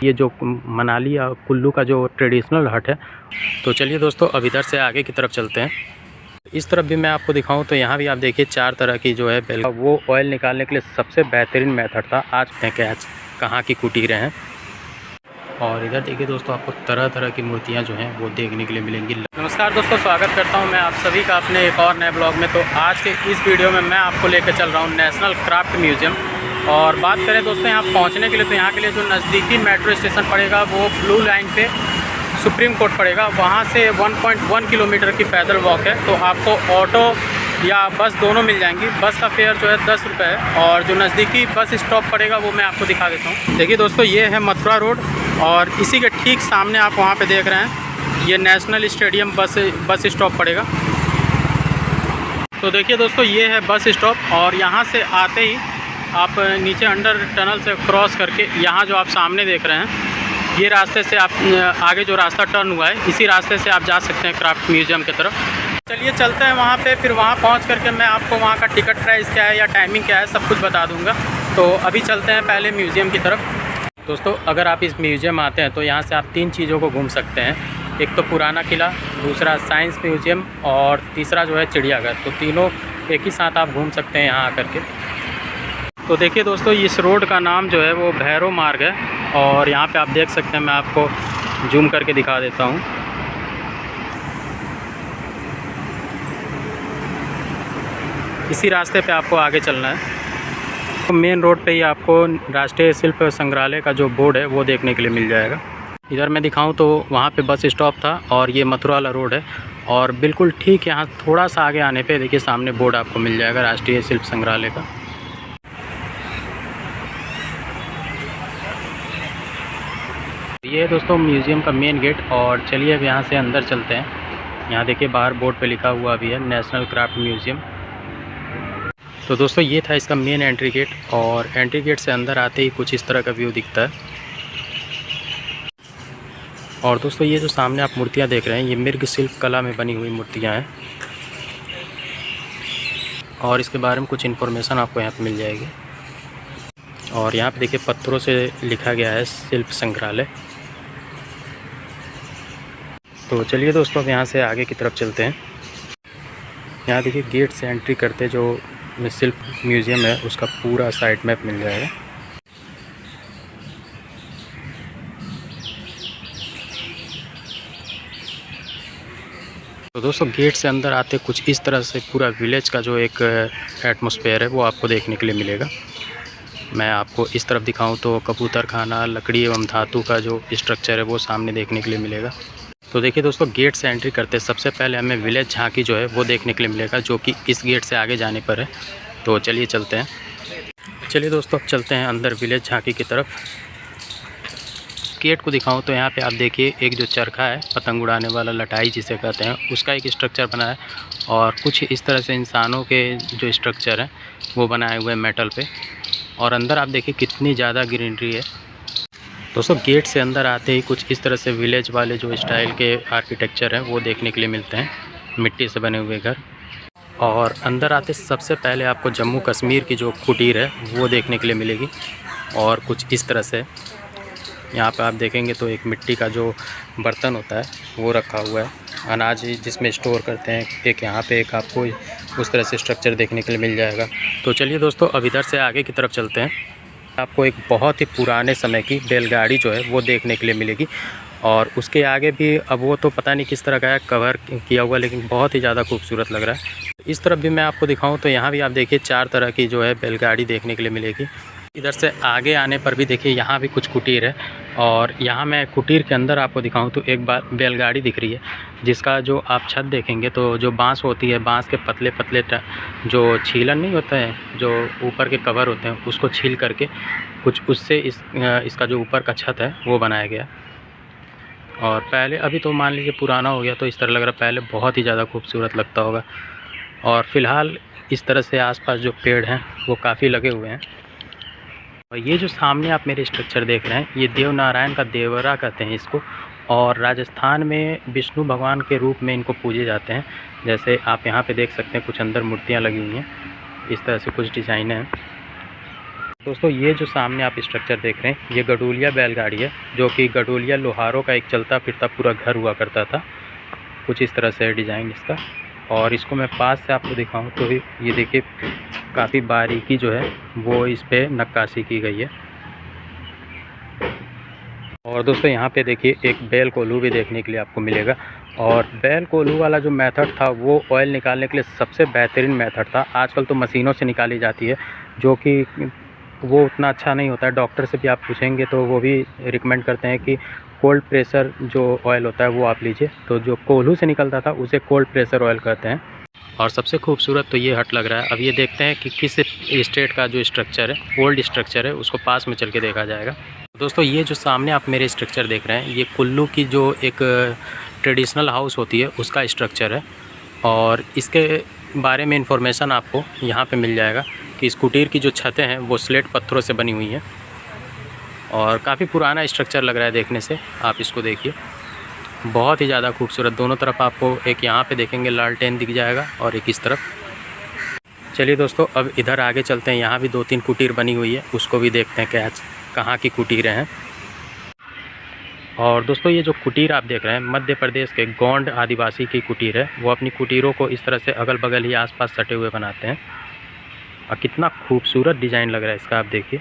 ये जो मनाली या कुल्लू का जो ट्रेडिशनल हट है। तो चलिए दोस्तों अब इधर से आगे की तरफ चलते हैं। इस तरफ भी मैं आपको दिखाऊं तो यहाँ भी आप देखिए 4 तरह की जो है बेल, वो ऑयल निकालने के लिए सबसे बेहतरीन मेथड था। आज कहाँ की कुटीरें हैं। और इधर देखिए दोस्तों आपको तरह तरह की मूर्तियाँ जो हैं वो देखने के लिए मिलेंगी। नमस्कार दोस्तों, स्वागत करता हूं मैं आप सभी का अपने एक और नए ब्लॉग में। तो आज के इस वीडियो में मैं आपको लेकर चल रहा हूं नेशनल क्राफ्ट म्यूज़ियम। और बात करें दोस्तों यहाँ पहुंचने के लिए, तो यहाँ के लिए जो नज़दीकी मेट्रो स्टेशन पड़ेगा वो ब्लू लाइन पे सुप्रीम कोर्ट पड़ेगा। वहाँ से 1.1 किलोमीटर की पैदल वॉक है। तो आपको ऑटो या बस दोनों मिल जाएंगी। बस का फेयर जो है 10 रुपये है, और जो नज़दीकी बस स्टॉप पड़ेगा वो मैं आपको दिखा देता हूँ। देखिए दोस्तों ये है मथुरा रोड, और इसी के ठीक सामने आप वहाँ पे देख रहे हैं ये नेशनल स्टेडियम बस स्टॉप पड़ेगा। तो देखिए दोस्तों ये है बस स्टॉप, और यहाँ से आते ही आप नीचे अंडर टनल से क्रॉस करके यहाँ जो आप सामने देख रहे हैं ये रास्ते से आप आगे जो रास्ता टर्न हुआ है इसी रास्ते से आप जा सकते हैं क्राफ्ट म्यूज़ियम की तरफ। चलिए चलते हैं वहाँ पे, फिर वहाँ पहुँच करके मैं आपको वहाँ का टिकट प्राइस क्या है या टाइमिंग क्या है सब कुछ बता दूँगा। तो अभी चलते हैं पहले म्यूज़ियम की तरफ। दोस्तों अगर आप इस म्यूज़ियम आते हैं तो यहाँ से आप 3 चीज़ों को घूम सकते हैं। एक तो पुराना किला, दूसरा साइंस म्यूज़ियम, और तीसरा जो है चिड़ियाघर। तो तीनों एक ही साथ आप घूम सकते हैं यहाँ आकर के। तो देखिए दोस्तों इस रोड का नाम जो है वो भैरव मार्ग है, और यहाँ पे आप देख सकते हैं, मैं आपको जूम करके दिखा देता हूँ। इसी रास्ते पे आपको आगे चलना है। तो मेन रोड पे ही आपको राष्ट्रीय शिल्प संग्रहालय का जो बोर्ड है वो देखने के लिए मिल जाएगा। इधर मैं दिखाऊं तो वहाँ पे बस स्टॉप था, और ये मथुरा वाला रोड है। और बिल्कुल ठीक यहाँ थोड़ा सा आगे आने पे देखिए सामने बोर्ड आपको मिल जाएगा राष्ट्रीय शिल्प संग्रहालय का। ये है दोस्तों म्यूज़ियम का मेन गेट, और चलिए अब यहाँ से अंदर चलते हैं। यहाँ देखिए बाहर बोर्ड पे लिखा हुआ भी है नेशनल क्राफ्ट म्यूज़ियम। तो दोस्तों ये था इसका मेन एंट्री गेट, और एंट्री गेट से अंदर आते ही कुछ इस तरह का व्यू दिखता है। और दोस्तों ये जो सामने आप मूर्तियाँ देख रहे हैं ये मृग शिल्प कला में बनी हुई मूर्तियाँ हैं, और इसके बारे में कुछ इन्फॉर्मेशन आपको यहाँ पर मिल जाएगी। और यहाँ पे देखिए पत्थरों से लिखा गया है शिल्प संग्रहालय। तो चलिए दोस्तों अब यहाँ से आगे की तरफ चलते हैं। यहाँ देखिए गेट से एंट्री करते जो शिल्प म्यूज़ियम है उसका पूरा साइड मैप मिल जाएगा। तो दोस्तों गेट से अंदर आते कुछ इस तरह से पूरा विलेज का जो एक एटमॉस्फेयर है वो आपको देखने के लिए मिलेगा। मैं आपको इस तरफ दिखाऊं तो कबूतर खाना, लकड़ी एवं धातु का जो स्ट्रक्चर है वो सामने देखने के लिए मिलेगा। तो देखिए दोस्तों गेट से एंट्री करते सबसे पहले हमें विलेज झांकी जो है वो देखने के लिए मिलेगा, जो कि इस गेट से आगे जाने पर है। तो चलिए चलते हैं। चलिए दोस्तों अब चलते हैं अंदर विलेज झांकी की तरफ। गेट को दिखाऊं तो यहाँ पे आप देखिए एक जो चरखा है पतंग उड़ाने वाला, लटाई जिसे कहते हैं, उसका एक स्ट्रक्चर बना है, और कुछ इस तरह से इंसानों के जो स्ट्रक्चर हैं वो बनाए हुए हैं मेटल पे। और अंदर आप देखिए कितनी ज़्यादा ग्रीनरी है। दोस्तों गेट से अंदर आते ही कुछ इस तरह से विलेज वाले जो स्टाइल के आर्किटेक्चर हैं वो देखने के लिए मिलते हैं, मिट्टी से बने हुए घर। और अंदर आते सबसे पहले आपको जम्मू कश्मीर की जो कुटीर है वो देखने के लिए मिलेगी। और कुछ इस तरह से यहाँ पे आप देखेंगे तो एक मिट्टी का जो बर्तन होता है वो रखा हुआ है, अनाज जिसमें स्टोर करते हैं। एक यहाँ पे एक आपको उस तरह से स्ट्रक्चर देखने के लिए मिल जाएगा। तो चलिए दोस्तों अब इधर से आगे की तरफ चलते हैं। आपको एक बहुत ही पुराने समय की बैलगाड़ी जो है वो देखने के लिए मिलेगी, और उसके आगे भी अब वो तो पता नहीं किस तरह का है, कवर किया हुआ, लेकिन बहुत ही ज़्यादा खूबसूरत लग रहा है। इस तरफ भी मैं आपको दिखाऊं तो यहाँ भी आप देखिए 4 तरह की जो है बैलगाड़ी देखने के लिए मिलेगी। इधर से आगे आने पर भी देखिए यहाँ भी कुछ कुटीर है, और यहाँ मैं कुटीर के अंदर आपको दिखाऊं तो एक बार बैलगाड़ी दिख रही है, जिसका जो आप छत देखेंगे तो जो बांस होती है, बांस के पतले पतले जो छीलन नहीं होता है, जो ऊपर के कवर होते हैं उसको छील करके कुछ उससे इसका जो ऊपर का छत है वो बनाया गया। और पहले अभी तो मान लीजिए पुराना हो गया तो इस तरह लग रहा, पहले बहुत ही ज़्यादा खूबसूरत लगता होगा। और फ़िलहाल इस तरह से आसपास जो पेड़ हैं वो काफ़ी लगे हुए हैं। और ये जो सामने आप मेरे स्ट्रक्चर देख रहे हैं ये देवनारायण का देवरा कहते हैं इसको, और राजस्थान में विष्णु भगवान के रूप में इनको पूजे जाते हैं। जैसे आप यहाँ पे देख सकते हैं कुछ अंदर मूर्तियाँ लगी हुई हैं, इस तरह से कुछ डिज़ाइन हैं। दोस्तों ये जो सामने आप स्ट्रक्चर देख रहे हैं ये गडोलिया बैलगाड़ी है, जो कि गडोलिया लोहारों का एक चलता फिरता पूरा घर हुआ करता था। कुछ इस तरह से है डिज़ाइन इसका। और इसको मैं पास से आपको दिखाऊं तो ये देखिए काफ़ी बारीकी जो है वो इस पे नक्काशी की गई है। और दोस्तों यहाँ पे देखिए एक बैल कोल्हू भी देखने के लिए आपको मिलेगा। और बैल कोल्हू वाला जो मेथड था वो ऑयल निकालने के लिए सबसे बेहतरीन मेथड था। आजकल तो मशीनों से निकाली जाती है, जो कि वो उतना अच्छा नहीं होता है। डॉक्टर से भी आप पूछेंगे तो वो भी रिकमेंड करते हैं कि कोल्ड प्रेशर जो ऑयल होता है वो आप लीजिए। तो जो कोल्हू से निकलता था उसे कोल्ड प्रेशर ऑयल कहते हैं। और सबसे खूबसूरत तो ये हट लग रहा है। अब ये देखते हैं कि किस स्टेट का जो स्ट्रक्चर है, ओल्ड स्ट्रक्चर है, उसको पास में चल के देखा जाएगा। दोस्तों ये जो सामने आप मेरे स्ट्रक्चर देख रहे हैं ये कुल्लू की जो एक ट्रेडिशनल हाउस होती है उसका स्ट्रक्चर है। और इसके बारे में इंफॉर्मेशन आपको यहाँ पे मिल जाएगा कि इस कुटीर की जो छतें हैं वो स्लेट पत्थरों से बनी हुई हैं। और काफ़ी पुराना स्ट्रक्चर लग रहा है देखने से। आप इसको देखिए, बहुत ही ज़्यादा खूबसूरत। दोनों तरफ आपको एक यहाँ पे देखेंगे लालटेन दिख जाएगा और एक इस तरफ। चलिए दोस्तों अब इधर आगे चलते हैं। यहाँ भी 2-3 कुटीर बनी हुई है, उसको भी देखते हैं क्या कहाँ की कुटीरें हैं। और दोस्तों ये जो कुटीर आप देख रहे हैं मध्य प्रदेश के गोंड आदिवासी की कुटीर है। वो अपनी कुटीरों को इस तरह से अगल बगल ही आसपास सटे हुए बनाते हैं। और कितना खूबसूरत डिज़ाइन लग रहा है इसका, आप देखिए।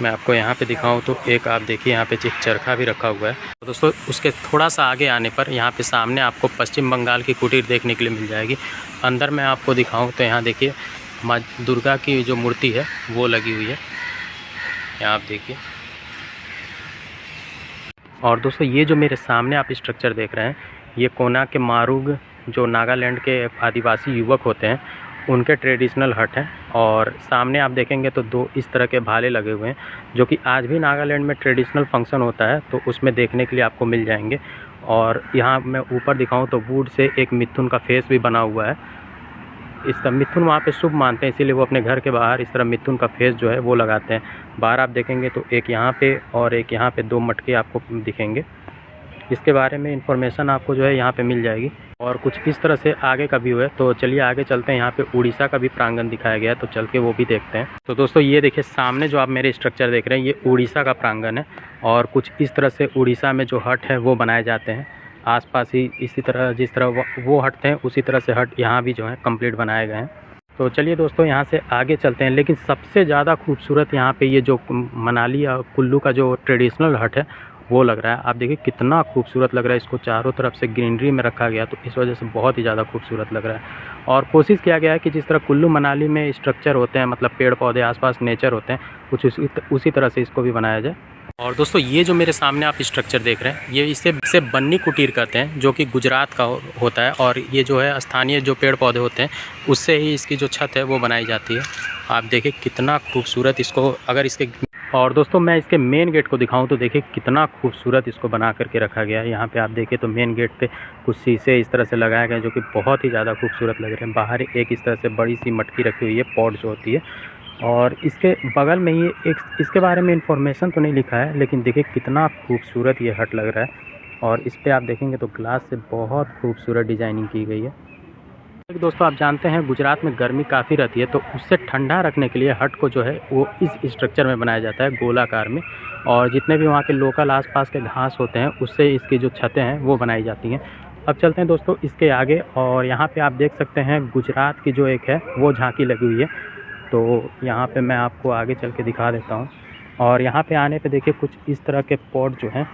मैं आपको यहाँ पे दिखाऊं तो एक आप देखिए यहाँ पे एक चरखा भी रखा हुआ है। तो दोस्तों उसके थोड़ा सा आगे आने पर यहाँ पे सामने आपको पश्चिम बंगाल की कुटीर देखने के लिए मिल जाएगी। अंदर मैं आपको दिखाऊं तो यहाँ देखिए माँ दुर्गा की जो मूर्ति है वो लगी हुई है, यहाँ आप देखिए। और दोस्तों ये जो मेरे सामने आप स्ट्रक्चर देख रहे हैं ये कोना के मारुग जो नागालैंड के आदिवासी युवक होते हैं उनके ट्रेडिशनल हट हैं। और सामने आप देखेंगे तो 2 इस तरह के भाले लगे हुए हैं, जो कि आज भी नागालैंड में ट्रेडिशनल फंक्शन होता है तो उसमें देखने के लिए आपको मिल जाएंगे। और यहाँ मैं ऊपर दिखाऊं तो वुड से एक मिथुन का फेस भी बना हुआ है। इस तरह मिथुन वहाँ पे शुभ मानते हैं, इसीलिए वो अपने घर के बाहर इस तरह मिथुन का फेस जो है वो लगाते हैं। बाहर आप देखेंगे तो एक यहाँ पे और एक यहाँ पे 2 मटके आपको दिखेंगे। इसके बारे में इंफॉर्मेशन आपको जो है यहाँ पे मिल जाएगी। और कुछ इस तरह से आगे का व्यू है। तो चलिए आगे चलते हैं। यहाँ पे उड़ीसा का भी प्रांगण दिखाया गया है, तो चल के वो भी देखते हैं। तो दोस्तों ये देखिए सामने जो आप मेरे स्ट्रक्चर देख रहे हैं ये उड़ीसा का प्रांगण है। और कुछ इस तरह से उड़ीसा में जो हट है वो बनाए जाते हैं आसपास ही। इसी तरह जिस तरह वो हट थे उसी तरह से हट यहाँ भी जो है कंप्लीट बनाए गए हैं। तो चलिए दोस्तों यहाँ से आगे चलते हैं। लेकिन सबसे ज़्यादा खूबसूरत यहाँ पे ये जो मनाली या कुल्लू का जो ट्रेडिशनल हट है वो लग रहा है। आप देखिए कितना खूबसूरत लग रहा है। इसको चारों तरफ से ग्रीनरी में रखा गया तो इस वजह से बहुत ही ज़्यादा खूबसूरत लग रहा है। और कोशिश किया गया है कि जिस तरह कुल्लू मनाली में स्ट्रक्चर होते हैं, मतलब पेड़ पौधे आसपास नेचर होते हैं, कुछ उसी तरह से इसको भी बनाया जाए। और दोस्तों ये जो मेरे सामने आप स्ट्रक्चर देख रहे हैं ये इसे बन्नी कुटीर कहते हैं, जो कि गुजरात का होता है। और ये जो है स्थानीय जो पेड़ पौधे होते हैं उससे ही इसकी जो छत है वो बनाई जाती है। आप देखिए कितना खूबसूरत इसको अगर इसके। और दोस्तों मैं इसके मेन गेट को दिखाऊं तो देखिए कितना खूबसूरत इसको बना करके रखा गया है। यहाँ पे आप देखिए तो मेन गेट पे कुछ शीशे इस तरह से लगाए गए हैं, जो कि बहुत ही ज़्यादा खूबसूरत लग रहे हैं। बाहर एक इस तरह से बड़ी सी मटकी रखी हुई है, पॉट जो होती है। और इसके बगल में ही एक इसके बारे में इंफॉर्मेशन तो नहीं लिखा है, लेकिन देखिए कितना खूबसूरत ये हट लग रहा है। और इस पर आप देखेंगे तो ग्लास से बहुत खूबसूरत डिज़ाइनिंग की गई है। दोस्तों आप जानते हैं गुजरात में गर्मी काफ़ी रहती है, तो उससे ठंडा रखने के लिए हट को जो है वो इस स्ट्रक्चर में बनाया जाता है, गोलाकार में। और जितने भी वहाँ के लोकल आसपास के घास होते हैं उससे इसकी जो छतें हैं वो बनाई जाती हैं। अब चलते हैं दोस्तों इसके आगे। और यहाँ पे आप देख सकते हैं गुजरात की जो एक है वो झांकी लगी हुई है। तो यहाँ पे मैं आपको आगे चल के दिखा देता हूँ। और यहाँ पे आने पे देखिए कुछ इस तरह के पॉट जो हैं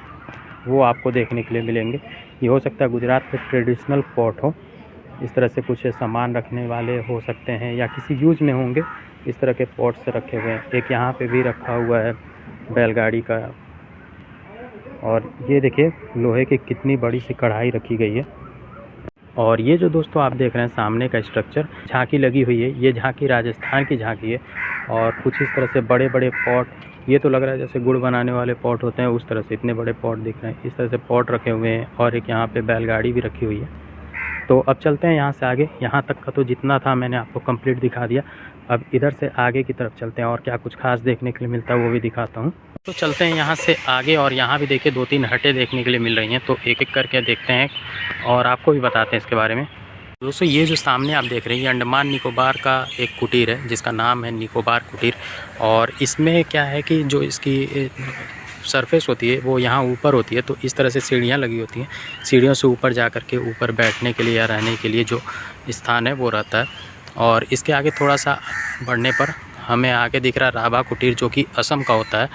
वो आपको देखने के लिए मिलेंगे। ये हो सकता है गुजरात के ट्रेडिशनल पॉट हो। इस तरह से कुछ सामान रखने वाले हो सकते हैं या किसी यूज में होंगे। इस तरह के पॉट से रखे हुए हैं। एक यहाँ पे भी रखा हुआ है बैलगाड़ी का। और ये देखिए लोहे की कितनी बड़ी सी कढ़ाई रखी गई है। और ये जो दोस्तों आप देख रहे हैं सामने का स्ट्रक्चर झांकी लगी हुई है, ये झांकी राजस्थान की झांकी है। और कुछ इस तरह से बड़े बड़े पॉट, ये तो लग रहा है जैसे गुड़ बनाने वाले पॉट होते हैं उस तरह से इतने बड़े पॉट दिख रहे हैं। इस तरह से पॉट रखे हुए हैं। और एक यहाँ पे बैलगाड़ी भी रखी हुई है। तो अब चलते हैं यहाँ से आगे। यहाँ तक का तो जितना था मैंने आपको कंप्लीट दिखा दिया। अब इधर से आगे की तरफ चलते हैं और क्या कुछ खास देखने के लिए मिलता है वो भी दिखाता हूँ। तो चलते हैं यहाँ से आगे। और यहाँ भी देखिए 2-3 हटें देखने के लिए मिल रही हैं, तो एक एक करके देखते हैं और आपको भी बताते हैं इसके बारे में। दोस्तों ये जो सामने आप देख रहे हैं ये अंडमान निकोबार का एक कुटीर है जिसका नाम है निकोबार कुटीर। और इसमें क्या है कि जो इसकी सरफेस होती है वो यहाँ ऊपर होती है, तो इस तरह से सीढ़ियाँ लगी होती हैं। सीढ़ियों से ऊपर जा कर के ऊपर बैठने के लिए या रहने के लिए जो स्थान है वो रहता है। और इसके आगे थोड़ा सा बढ़ने पर हमें आगे दिख रहा है राभा कुटीर, जो कि असम का होता है।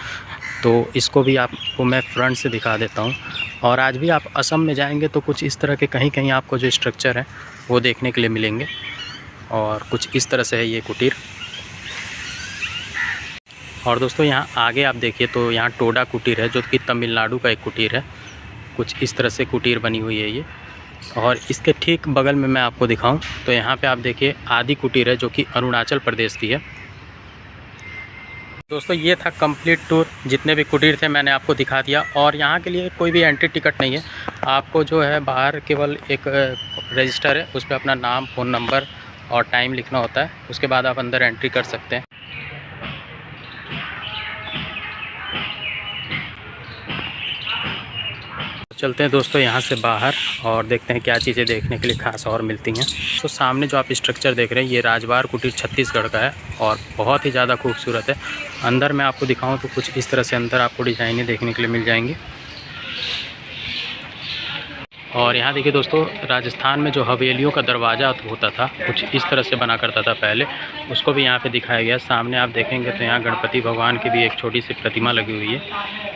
तो इसको भी आपको मैं फ्रंट से दिखा देता हूँ। और आज भी आप असम में जाएंगे तो कुछ इस तरह के कहीं कहीं आपको जो स्ट्रक्चर है वो देखने के लिए मिलेंगे। और कुछ इस तरह से है ये कुटीर। और दोस्तों यहाँ आगे आप देखिए तो यहाँ टोडा कुटीर है, जो कि तमिलनाडु का एक कुटीर है। कुछ इस तरह से कुटीर बनी हुई है ये। और इसके ठीक बगल में मैं आपको दिखाऊं तो यहाँ पे आप देखिए आदि कुटीर है, जो कि अरुणाचल प्रदेश की है। दोस्तों ये था कंप्लीट टूर, जितने भी कुटीर थे मैंने आपको दिखा दिया। और यहाँ के लिए कोई भी एंट्री टिकट नहीं है, आपको जो है बाहर केवल एक रजिस्टर है, उस पर अपना नाम, फ़ोन नंबर और टाइम लिखना होता है। उसके बाद आप अंदर एंट्री कर सकते हैं। चलते हैं दोस्तों यहाँ से बाहर और देखते हैं क्या चीज़ें देखने के लिए खास और मिलती हैं। तो सामने जो आप स्ट्रक्चर देख रहे हैं ये राजवार कुटीर छत्तीसगढ़ का है और बहुत ही ज़्यादा खूबसूरत है। अंदर मैं आपको दिखाऊं तो कुछ इस तरह से अंदर आपको डिज़ाइनें देखने के लिए मिल जाएंगी। और यहाँ देखिए दोस्तों, राजस्थान में जो हवेलियों का दरवाज़ा होता था कुछ इस तरह से बना करता था पहले, उसको भी यहाँ पे दिखाया गया। सामने आप देखेंगे तो यहाँ गणपति भगवान की भी एक छोटी सी प्रतिमा लगी हुई है।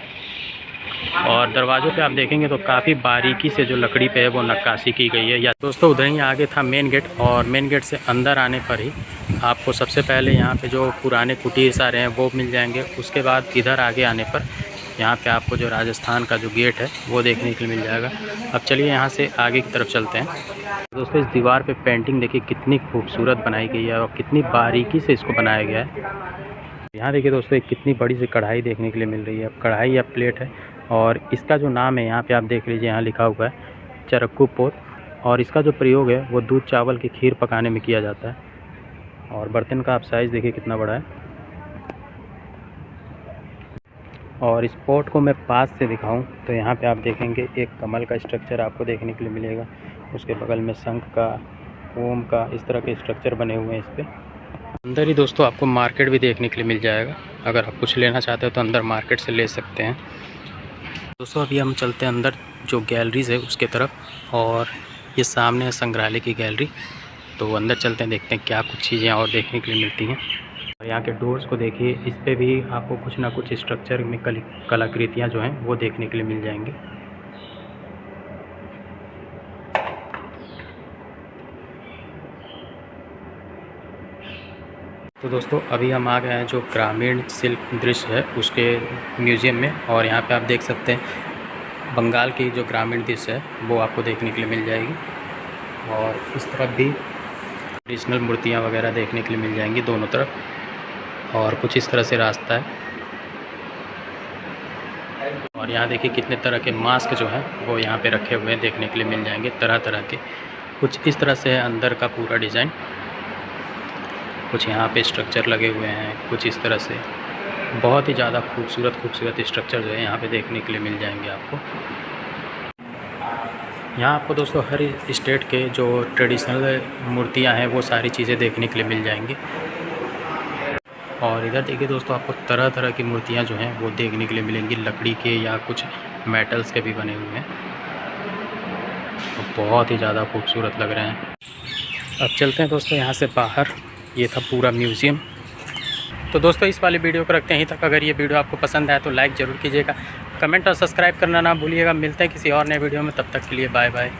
और दरवाज़ों पे आप देखेंगे तो काफ़ी बारीकी से जो लकड़ी पे है वो नक्काशी की गई है। या दोस्तों उधर ही आगे था मेन गेट, और मेन गेट से अंदर आने पर ही आपको सबसे पहले यहाँ पे जो पुराने कुटीर सारे हैं वो मिल जाएंगे। उसके बाद इधर आगे आने पर यहाँ पे आपको जो राजस्थान का जो गेट है वो देखने के लिए मिल जाएगा। अब चलिए यहाँ से आगे की तरफ चलते हैं। दोस्तों इस दीवार पे पेंटिंग देखिए कितनी खूबसूरत बनाई गई है और कितनी बारीकी से इसको बनाया गया है। यहाँ देखिए दोस्तों एक कितनी बड़ी सी कढ़ाई देखने के लिए मिल रही है। कढ़ाई या प्लेट है, और इसका जो नाम है यहाँ पे आप देख लीजिए, यहाँ लिखा हुआ है चरक्कू पोत। और इसका जो प्रयोग है वो दूध चावल की खीर पकाने में किया जाता है। और बर्तन का आप साइज़ देखिए कितना बड़ा है। और इस पोट को मैं पास से दिखाऊं तो यहाँ पे आप देखेंगे एक कमल का स्ट्रक्चर आपको देखने के लिए मिलेगा। उसके बगल में शंख का, ओम का, इस तरह के स्ट्रक्चर बने हुए हैं इस पर। अंदर ही दोस्तों आपको मार्केट भी देखने के लिए मिल जाएगा। अगर आप कुछ लेना चाहते हो तो अंदर मार्केट से ले सकते हैं। दोस्तों अभी हम चलते हैं अंदर जो गैलरीज है उसके तरफ। और ये सामने है संग्रहालय की गैलरी। तो अंदर चलते हैं, देखते हैं क्या कुछ चीज़ें और देखने के लिए मिलती हैं। और यहाँ के डोर्स को देखिए, इस पर भी आपको कुछ ना कुछ स्ट्रक्चर में कलाकृतियाँ जो हैं वो देखने के लिए मिल जाएंगी। तो दोस्तों अभी हम आ गए हैं जो ग्रामीण शिल्प दृश्य है उसके म्यूज़ियम में। और यहाँ पे आप देख सकते हैं बंगाल की जो ग्रामीण दृश्य है वो आपको देखने के लिए मिल जाएगी। और इस तरफ भी ट्रेडिशनल मूर्तियाँ वगैरह देखने के लिए मिल जाएंगी दोनों तरफ। और कुछ इस तरह से रास्ता है। और यहाँ देखिए कितने तरह के मास्क जो हैं वो यहाँ पे रखे हुए हैं, देखने के लिए मिल जाएंगे तरह तरह के। कुछ इस तरह से है अंदर का पूरा डिज़ाइन। कुछ यहाँ पे स्ट्रक्चर लगे हुए हैं, कुछ इस तरह से। बहुत ही ज़्यादा खूबसूरत स्ट्रक्चर जो है यहाँ पे देखने के लिए मिल जाएंगे आपको। यहाँ आपको दोस्तों हर स्टेट के जो ट्रेडिशनल मूर्तियाँ हैं वो सारी चीज़ें देखने के लिए मिल जाएंगी। और इधर देखिए दोस्तों आपको तरह तरह की मूर्तियाँ जो हैं वो देखने के लिए मिलेंगी, लकड़ी के या कुछ मेटल्स के भी बने हुए हैं। तो बहुत ही ज़्यादा खूबसूरत लग रहे हैं। अब चलते हैं दोस्तों यहाँ से बाहर। ये था पूरा म्यूज़ियम। तो दोस्तों इस वाली वीडियो को रखते हैं यहीं तक। अगर ये वीडियो आपको पसंद आए तो लाइक ज़रूर कीजिएगा, कमेंट और सब्सक्राइब करना ना भूलिएगा। मिलते हैं किसी और नए वीडियो में, तब तक के लिए बाय बाय।